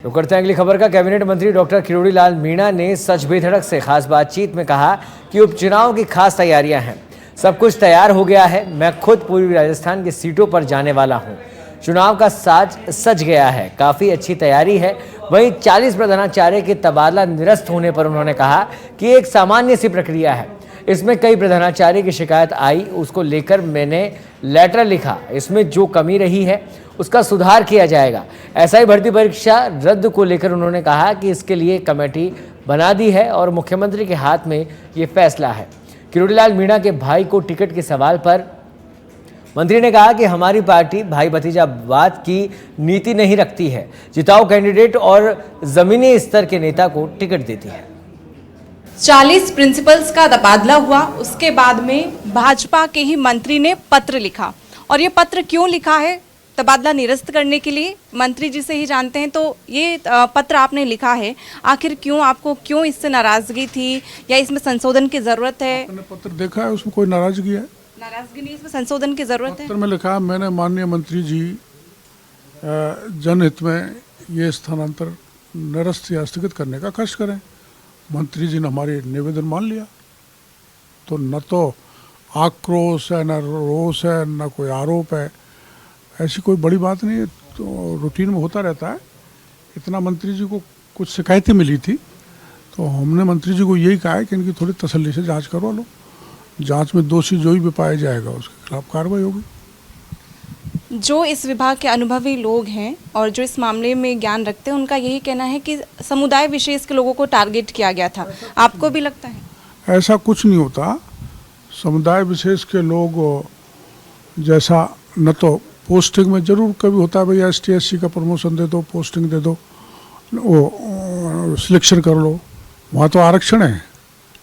तो करते हैं अगली खबर का। कैबिनेट मंत्री डॉक्टर किरोड़ी लाल मीणा ने सच बेधड़क से खास बातचीत में कहा कि उपचुनाव की खास तैयारियां हैं, सब कुछ तैयार हो गया है। मैं खुद पूर्वी राजस्थान की सीटों पर जाने वाला हूं। चुनाव का साज सज गया है, काफ़ी अच्छी तैयारी है। वहीं 40 प्रधानाचार्य के तबादला निरस्त होने पर उन्होंने कहा कि एक सामान्य सी प्रक्रिया है, इसमें कई प्रधानाचार्य की शिकायत आई, उसको लेकर मैंने लेटर लिखा। इसमें जो कमी रही है उसका सुधार किया जाएगा। एसआई भर्ती परीक्षा रद्द को लेकर उन्होंने कहा कि इसके लिए कमेटी बना दी है और मुख्यमंत्री के हाथ में ये फैसला है। किरोड़ी लाल मीणा के भाई को टिकट के सवाल पर मंत्री ने कहा कि हमारी पार्टी भाई भतीजावाद की नीति नहीं रखती है, जिताऊ कैंडिडेट और जमीनी स्तर के नेता को टिकट देती है। 40 प्रिंसिपल्स का तबादला हुआ, उसके बाद में भाजपा के ही मंत्री ने पत्र लिखा। और ये पत्र क्यों लिखा है? तबादला निरस्त करने के लिए। मंत्री जी से ही जानते हैं। तो ये पत्र आपने लिखा है, आखिर क्यों? आपको क्यों इससे नाराजगी थी या इसमें संशोधन की जरूरत है? आपने पत्र देखा है, उसमें कोई नाराजगी है? नाराजगी नहीं, इसमें संशोधन की जरूरत है। पत्र में लिखा है, मैंने माननीय मंत्री जी जनहित में ये स्थानांतर निरस्त या स्थगित करने का कष्ट करें। मंत्री जी ने हमारे निवेदन मान लिया। तो न तो आक्रोश है, न रोष है, न कोई आरोप है, ऐसी कोई बड़ी बात नहीं है। तो रूटीन में होता रहता है। इतना मंत्री जी को कुछ शिकायतें मिली थी, तो हमने मंत्री जी को यही कहा है कि इनकी थोड़ी तसल्ली से जांच करवा लो। जांच में दोषी जो भी पाया जाएगा उसके खिलाफ कार्रवाई होगी। जो इस विभाग के अनुभवी लोग हैं और जो इस मामले में ज्ञान रखते हैं, उनका यही कहना है कि समुदाय विशेष के लोगों को टारगेट किया गया था। आपको भी लगता है? ऐसा कुछ नहीं होता। समुदाय विशेष के लोग जैसा न तो पोस्टिंग में जरूर कभी होता है, भाई ST SC का प्रमोशन दे दो, पोस्टिंग दे दो, वो सिलेक्शन कर लो, वहाँ तो आरक्षण है।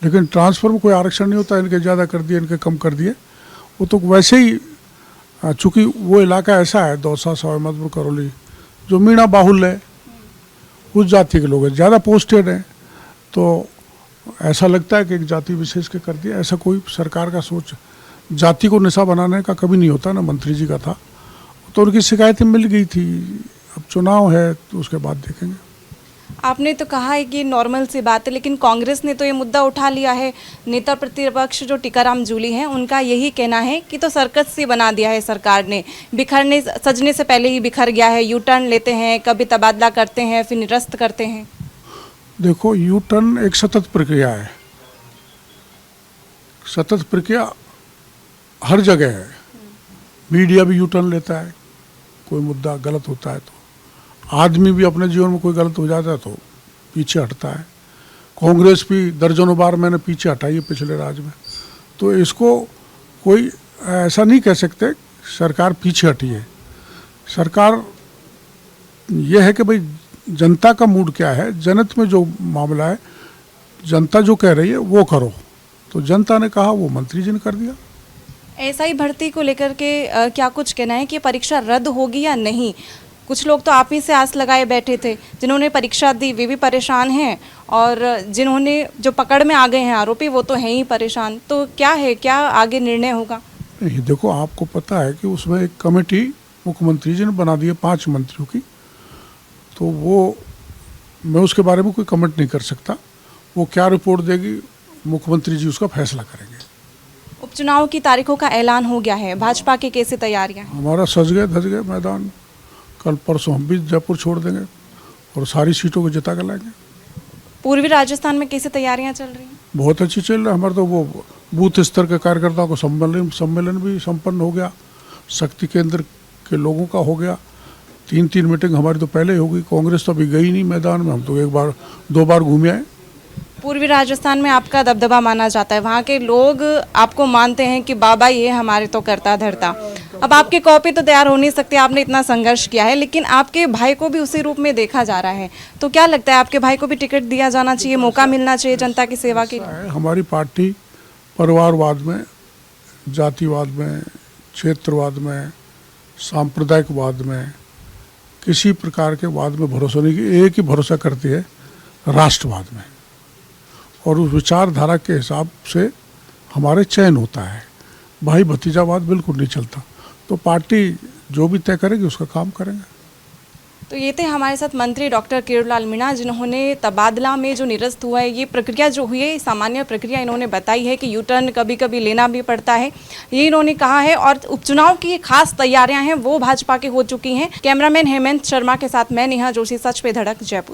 लेकिन ट्रांसफ़र में कोई आरक्षण नहीं होता, इनके ज़्यादा कर दिए, इनके कम कर दिए। वो तो वैसे ही, चूँकि वो इलाका ऐसा है, दौसा, सवाई माधोपुर, करौली, जो मीणा बाहुल्य है, उस जाति के लोग हैं, ज़्यादा पोस्टेड हैं। तो ऐसा लगता है कि एक जाति विशेष के कर दिया। ऐसा कोई सरकार का सोच जाति को निशा बनाने का कभी नहीं होता, ना मंत्री जी का था। तो उनकी शिकायतें मिल गई थी। अब चुनाव है तो उसके बाद देखेंगे। आपने तो कहा है कि नॉर्मल सी बात है, लेकिन कांग्रेस ने तो ये मुद्दा उठा लिया है। नेता प्रतिपक्ष जो टीकाराम जूली हैं, उनका यही कहना है कि तो सर्कस से बना दिया है सरकार ने। बिखरने सजने से पहले ही बिखर गया है। यू टर्न लेते हैं, कभी तबादला करते हैं, फिर निरस्त करते हैं। देखो, यू टर्न एक सतत प्रक्रिया है। सतत प्रक्रिया हर जगह है। मीडिया भी यू टर्न लेता है, कोई मुद्दा गलत होता है तो। आदमी भी अपने जीवन में कोई गलत हो जाता है तो पीछे हटता है। कांग्रेस भी दर्जनों बार मैंने पीछे हटाई है पिछले राज में। तो इसको कोई ऐसा नहीं कह सकते सरकार पीछे हटी है। सरकार यह है कि भाई जनता का मूड क्या है, जनहित में जो मामला है, जनता जो कह रही है वो करो। तो जनता ने कहा, वो मंत्री जी ने कर दिया। एसआई भर्ती को लेकर के क्या कुछ कहना है कि परीक्षा रद्द होगी या नहीं? कुछ लोग तो आप ही से आस लगाए बैठे थे, जिन्होंने परीक्षा दी वे भी परेशान हैं, और जिन्होंने जो पकड़ में आ गए हैं आरोपी, वो तो हैं ही परेशान। तो क्या है, क्या आगे निर्णय होगा? नहीं, देखो, आपको पता है कि उसमें एक कमेटी मुख्यमंत्री जी ने बना दी है 5 मंत्रियों की। तो वो, मैं उसके बारे में कोई कमेंट नहीं कर सकता। वो क्या रिपोर्ट देगी, मुख्यमंत्री जी उसका फैसला करेंगे। उपचुनाव की तारीखों का ऐलान हो गया है। भाजपा की कैसी तैयारियां? हमारा सज गए धज गए मैदान। कल परसों हम भी जयपुर छोड़ देंगे और सारी सीटों को जिता कर लाएंगे। पूर्वी राजस्थान में कैसी तैयारियां चल रही हैं? बहुत अच्छी चल रहा है। हमारे तो वो बूथ स्तर के कार्यकर्ताओं को सम्मेलन भी संपन्न हो गया। शक्ति केंद्र के लोगों का हो गया। 3 मीटिंग हमारी तो पहले ही हो गई। कांग्रेस तो अभी गई नहीं मैदान में, हम तो 1-2 बार घूमे आए। पूर्वी राजस्थान में आपका दबदबा माना जाता है, वहाँ के लोग आपको मानते हैं कि बाबा ये हमारे तो करता धरता। अब आपके कॉपी तो तैयार हो नहीं सकते, आपने इतना संघर्ष किया है, लेकिन आपके भाई को भी उसी रूप में देखा जा रहा है। तो क्या लगता है, आपके भाई को भी टिकट दिया जाना चाहिए, मौका मिलना चाहिए जनता की सेवा के लिए? हमारी पार्टी परिवारवाद में, जातिवाद में, क्षेत्रवाद में, सांप्रदायिकवाद में, किसी प्रकार के वाद में भरोसा नहीं की। एक ही भरोसा करती है, राष्ट्रवाद में। और उस विचारधारा के हिसाब से हमारे चयन होता है। भाई भतीजावाद बिल्कुल नहीं चलता। तो पार्टी जो भी तय करेगी उसका काम करेंगे। तो ये थे हमारे साथ मंत्री डॉक्टर किरोड़ीलाल मीणा, जिन्होंने तबादला में जो निरस्त हुआ है, ये प्रक्रिया जो हुई है सामान्य प्रक्रिया इन्होंने बताई है कि यू टर्न कभी कभी लेना भी पड़ता है, ये इन्होंने कहा है। और उपचुनाव की खास तैयारियां हैं वो भाजपा की हो चुकी हैं। कैमरामैन हेमंत शर्मा के साथ मैं नेहा जोशी, सच पे धड़क, जयपुर।